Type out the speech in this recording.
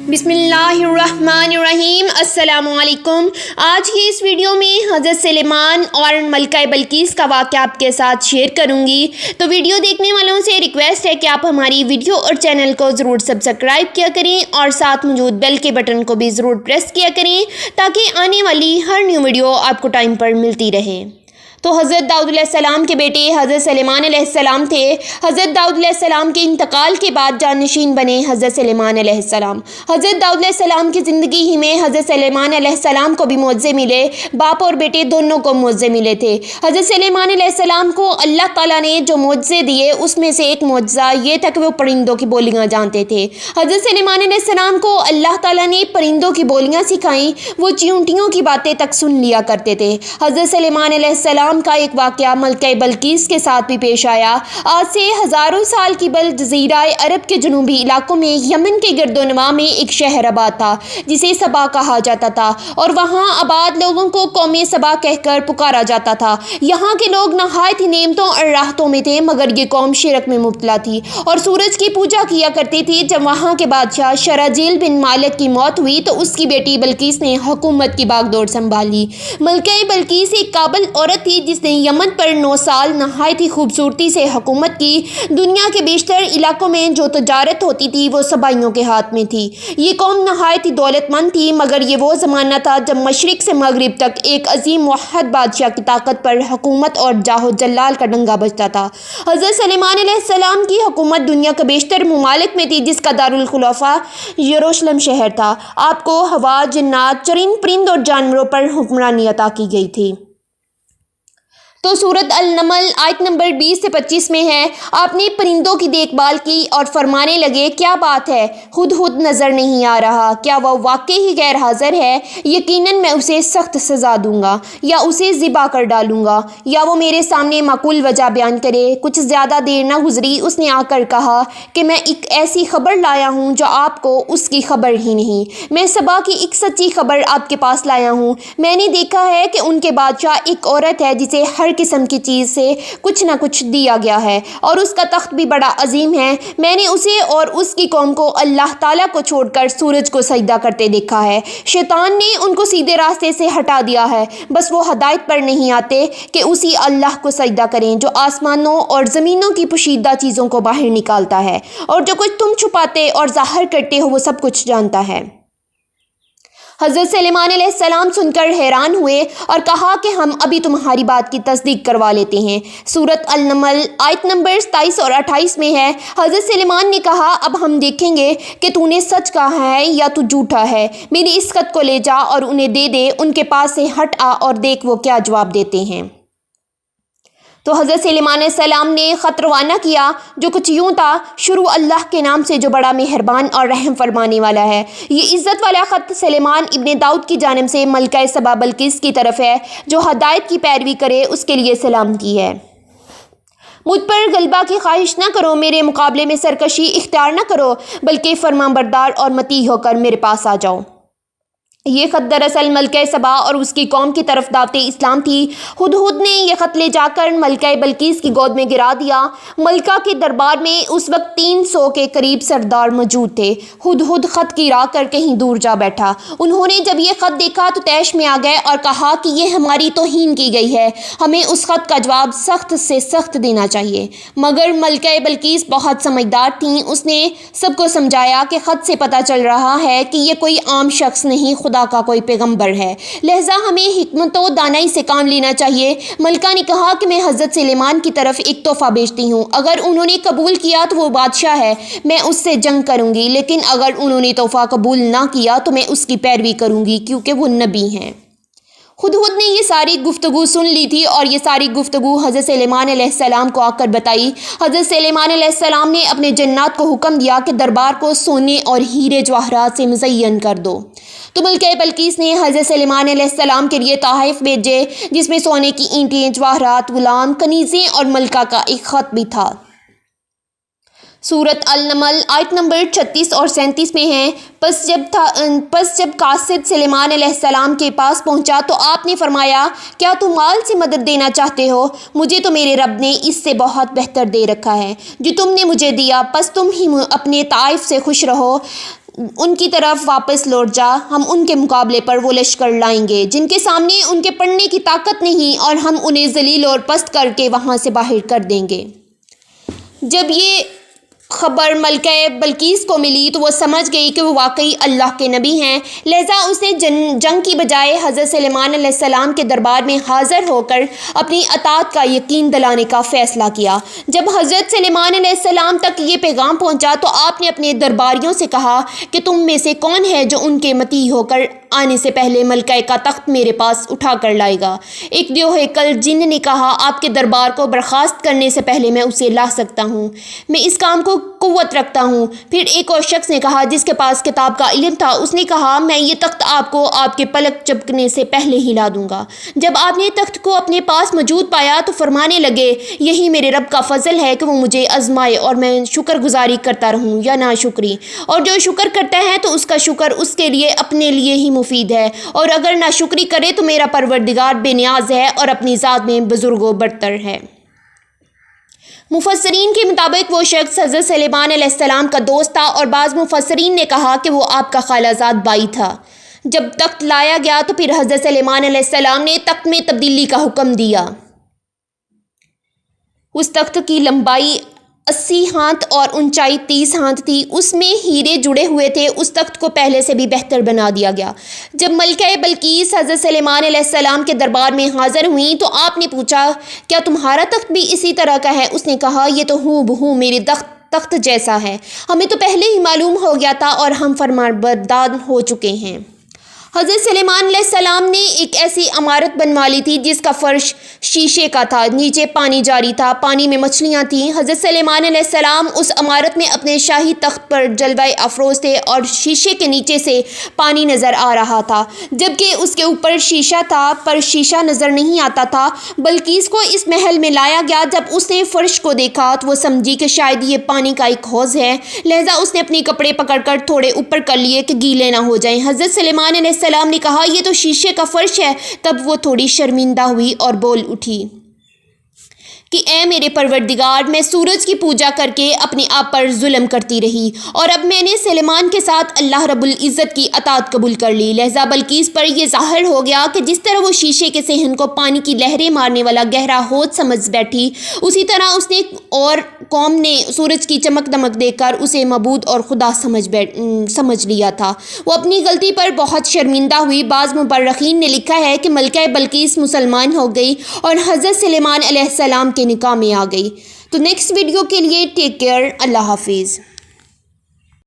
बिस्मिल्लाहिर्रहमानिर्रहीम। अस्सलामु अलैकुम। आज की इस वीडियो में हज़रत सुलेमान और मलका बिल्किस का वाक़या आपके साथ शेयर करूंगी। तो वीडियो देखने वालों से रिक्वेस्ट है कि आप हमारी वीडियो और चैनल को ज़रूर सब्सक्राइब किया करें और साथ मौजूद बेल के बटन को भी ज़रूर प्रेस किया करें ताकि आने वाली हर न्यू वीडियो आपको टाइम पर मिलती रहे। तो हज़रत दाऊद अलैहिस्सलाम के बेटे हज़रत सुलेमान अलैहिस्सलाम थे। हज़रत दाऊद अलैहिस्सलाम के इंतकाल के बाद जानशीन बने हज़रत सुलेमान अलैहिस्सलाम। हज़रत दाऊद अलैहिस्सलाम की ज़िंदगी ही में हज़रत सुलेमान अलैहिस्सलाम को भी मुआज़े मिले, बाप और बेटे दोनों को मुआज़े मिले थे। हज़रत सुलेमान अलैहिस्सलाम को अल्लाह ताला ने जो मुआज़े दिए उसमें से एक मुआज़ा ये था कि वो परिंदों की बोलियाँ जानते थे। हज़रत सुलेमान अलैहिस्सलाम को अल्लाह ताला ने परिंदों की बोलियाँ सिखाई, वो चींटियों की बातें तक सुन लिया करते थे। हज़रत सुलेमान अलैहिस्सलाम का एक वाक़या मलका बिल्किस के साथ भी पेश आया। आज से हज़ारों साल क़बल जज़ीरा अरब के जनूबी इलाकों में यमन के गिरदोनवा में एक शहर आबाद था जिसे सबा कहा जाता था और वहाँ आबाद लोगों को कौमे सबा कहकर पुकारा जाता था। यहाँ के लोग नहायत ही नेमतों और राहतों में थे, मगर ये कौम शिरक में मुब्तला थी और सूरज की पूजा किया करती थी। जब वहाँ के बादशाह शराजील बिन मालिक की मौत हुई तो उसकी बेटी बिल्किस ने हुकूमत की बागडोर संभाली। मलका बिल्किस एक काबिल औरत थी जिसने यमन पर 9 साल नहायत ही खूबसूरती से हुकूमत की। दुनिया के बेशतर इलाकों में जो तजारत होती थी वो सबाइयों के हाथ में थी। ये कौम नहायत ही दौलतमंद थी, मगर ये वो ज़माना था जब मशरिक से मगरिब तक एक अजीम मुवह्हिद बादशाह की ताकत पर हुकूमत और जाहो जलाल का डंगा बजता था। हज़रत सुलेमान अलैहिस्सलाम की हुकूमत दुनिया के बेशतर ममालिक में थी, जिसका दारुल खुलाफा यरूशलेम शहर था। आपको हवा, जिन्नात, चरिंद परिंद और जानवरों पर हुक्मरानी अता की गई थी। तो सूरत अल-नमल आयत नंबर 20 से 25 में है, आपने परिंदों की देखभाल की और फरमाने लगे, क्या बात है, हुद नज़र नहीं आ रहा, क्या वह वाकई ही गैर हाजिर है? यकीनन मैं उसे सख्त सज़ा दूंगा या उसे ज़िबा कर डालूंगा या वो मेरे सामने माकूल वजह बयान करे। कुछ ज़्यादा देर न गुजरी, उसने आकर कहा कि मैं एक ऐसी खबर लाया हूँ जो आपको उसकी खबर ही नहीं। मैं सबा की एक सच्ची खबर आपके पास लाया हूँ। मैंने देखा है कि उनके बादशाह एक औरत है जिसे हर किस्म की चीज़ से कुछ ना कुछ दिया गया है और उसका तख्त भी बड़ा अजीम है। मैंने उसे और उसकी कौम को अल्लाह ताला को छोड़कर सूरज को सजदा करते देखा है। शैतान ने उनको सीधे रास्ते से हटा दिया है, बस वो हदायत पर नहीं आते कि उसी अल्लाह को सजदा करें जो आसमानों और ज़मीनों की पोशीदा चीज़ों को बाहर निकालता है और जो कुछ तुम छुपाते और ज़ाहिर करते हो वो सब कुछ जानता है। हज़रत सुलेमान अलैहिस्सलाम सुनकर हैरान हुए और कहा कि हम अभी तुम्हारी बात की तस्दीक करवा लेते हैं। सूरत अल-नमल आयत नंबर 27 और 28 में है, हज़रत सुलेमान ने कहा, अब हम देखेंगे कि तूने सच कहा है या तू झूठा है। मेरी इस खत को ले जा और उन्हें दे दे, उनके पास से हट आ और देख वो क्या जवाब देते हैं। तो हज़रत सुलेमान अलैहिस्सलाम ने ख़त रवाना किया जो कुछ यूँ था, शुरू अल्लाह के नाम से जो बड़ा मेहरबान और रहम फरमाने वाला है। ये इज़्ज़त वाला ख़त सुलेमान इब्ने दाऊद की जानिब से मलका सबा बिल्किस की तरफ है, जो हदायत की पैरवी करे उसके लिए सलाम की है। मुझ पर गलबा की ख्वाहिश न करो, मेरे मुकाबले में सरकशी इख्तियार न करो, बल्कि फरमाबरदार और मती होकर मेरे पास आ जाओ। ये ख़त दरअसल मलका सबा और उसकी कौम की तरफ दावते इस्लाम थी। हुदहुद ने यह ख़त ले जाकर मलका बिल्किस की गोद में गिरा दिया। मलका के दरबार में उस वक्त 300 के करीब सरदार मौजूद थे। हुदहुद ख़त गिरा कर कहीं दूर जा बैठा। उन्होंने जब ये ख़त देखा तो तैश में आ गए और कहा कि यह हमारी तौहीन की गई है, हमें उस ख़त का जवाब सख्त से सख्त देना चाहिए। मगर मलका बिल्किस बहुत समझदार थीं। उसने सबको समझाया कि ख़त से पता चल रहा है कि यह कोई आम शख्स नहीं, खुदा का कोई पैगंबर है, लिहाजा हमें हिकमत और दानाई से काम लेना चाहिए। मलका ने कहा कि मैं हज़रत सुलेमान की तरफ एक तोहफ़ा भेजती हूँ, अगर उन्होंने कबूल किया तो वो बादशाह है, मैं उससे जंग करूँगी, लेकिन अगर उन्होंने तोहफ़ा कबूल ना किया तो मैं उसकी पैरवी करूँगी क्योंकि वो नबी हैं। हुदहुद ने ये सारी गुफ्तगू सुन ली थी और ये सारी गुफ्तगू हज़रत सुलेमान अलैहिस्सलाम को आकर बताई। हज़रत सुलेमान अलैहिस्सलाम ने अपने जन्नात को हुक्म दिया कि दरबार को सोने और हीरे जवाहरात से मुज़य्यन कर दो। तो मलका बिल्किस ने हज़रत सुलेमान अलैहिस्सलाम के लिए तोहफ़े भेजे, जिसमें सोने की ईंटें, जवाहरात, गुलाम, कनीज़ें और मलका का एक ख़त भी था। सूरत अल-नमल आयत नंबर 36 और 37 में है, पस जब कासिद सुलेमान अलैहिस्सलाम के पास पहुंचा तो आपने फरमाया, क्या तुम माल से मदद देना चाहते हो? मुझे तो मेरे रब ने इससे बहुत बेहतर दे रखा है जो तुमने मुझे दिया, बस तुम ही अपने ताइफ से खुश रहो। ان کی طرف واپس لوٹ جا، ہم ان کے مقابلے پر وہ لشکر لائیں گے جن کے سامنے ان کے پڑھنے کی طاقت نہیں، اور ہم انہیں ذلیل اور پست کر کے وہاں سے باہر کر دیں گے۔ جب یہ خبر ملکہ بلقیس کو ملی تو وہ سمجھ گئی کہ وہ واقعی اللہ کے نبی ہیں، لہذا اس نے جنگ کی بجائے حضرت سلیمان علیہ السلام کے دربار میں حاضر ہو کر اپنی اطاعت کا یقین دلانے کا فیصلہ کیا۔ جب حضرت سلیمان علیہ السلام تک یہ پیغام پہنچا تو آپ نے اپنے درباریوں سے کہا کہ تم میں سے کون ہے جو ان کے مطیع ہو کر آنے سے پہلے ملکہ کا تخت میرے پاس اٹھا کر لائے گا؟ ایک دیوہے کل جن نے کہا آپ کے دربار کو برخاست کرنے سے پہلے میں اسے لا سکتا ہوں، میں اس کام کو قوت رکھتا ہوں۔ پھر ایک اور شخص نے کہا جس کے پاس کتاب کا علم تھا، اس نے کہا میں یہ تخت آپ کو آپ کے پلک جھپکنے سے پہلے ہی لا دوں گا۔ جب آپ نے تخت کو اپنے پاس موجود پایا تو فرمانے لگے یہی میرے رب کا فضل ہے کہ وہ مجھے آزمائے اور میں شکر گزاری کرتا رہوں یا ناشکری، اور جو شکر کرتا ہے تو اس کا شکر اس کے لیے اپنے لیے ہی مفید ہے، اور اگر ناشکری کرے تو میرا پروردگار بے نیاز ہے اور اپنی ذات میں بزرگ و برتر ہے۔ مفسرین کے مطابق وہ شخص حضرت سلیمان علیہ السلام کا دوست تھا، اور بعض مفسرین نے کہا کہ وہ آپ کا خالہ زاد بھائی تھا۔ جب تخت لایا گیا تو پھر حضرت سلیمان علیہ السلام نے تخت میں تبدیلی کا حکم دیا۔ اس تخت کی لمبائی 80 ہاتھ اور اونچائی 30 ہاتھ تھی، اس میں ہیرے جڑے ہوئے تھے۔ اس تخت کو پہلے سے بھی بہتر بنا دیا گیا۔ جب ملکہ بلقیس حضرت سلیمان علیہ السلام کے دربار میں حاضر ہوئیں تو آپ نے پوچھا کیا تمہارا تخت بھی اسی طرح کا ہے؟ اس نے کہا یہ تو ہوں بہوں میرے تخت جیسا ہے، ہمیں تو پہلے ہی معلوم ہو گیا تھا اور ہم فرمانبردار ہو چکے ہیں۔ حضرت سلیمان علیہ السلام نے ایک ایسی عمارت بنوا لی تھی جس کا فرش شیشے کا تھا، نیچے پانی جاری تھا، پانی میں مچھلیاں تھیں۔ حضرت سلیمان علیہ السلام اس عمارت میں اپنے شاہی تخت پر جلوہ افروز تھے اور شیشے کے نیچے سے پانی نظر آ رہا تھا، جبکہ اس کے اوپر شیشہ تھا پر شیشہ نظر نہیں آتا تھا۔ بلقیس کو اس محل میں لایا گیا، جب اس نے فرش کو دیکھا تو وہ سمجھی کہ شاید یہ پانی کا ایک حوض ہے، لہذا اس نے اپنے کپڑے پکڑ کر تھوڑے اوپر کر لیے کہ گیلے نہ ہو جائیں۔ حضرت سلیمان علیہ السلام نے کہا یہ تو شیشے کا فرش ہے۔ تب وہ تھوڑی شرمندہ ہوئی اور بول اٹھی کہ اے میرے پروردگار، میں سورج کی پوجا کر کے اپنے آپ پر ظلم کرتی رہی، اور اب میں نے سلیمان کے ساتھ اللہ رب العزت کی اطاعت قبول کر لی، لہذا بلقیس پر یہ ظاہر ہو گیا کہ جس طرح وہ شیشے کے صحن کو پانی کی لہریں مارنے والا گہرا حوض سمجھ بیٹھی، اسی طرح اس نے اور قوم نے سورج کی چمک دمک دیکھ کر اسے معبود اور خدا سمجھ لیا تھا۔ وہ اپنی غلطی پر بہت شرمندہ ہوئی۔ بعض مورخین نے لکھا ہے کہ ملکہ بلقیس مسلمان ہو گئی اور حضرت سلیمان علیہ السلام کے نکاح میں آ گئی۔ تو نیکسٹ ویڈیو کے لیے ٹیک کیئر، اللہ حافظ۔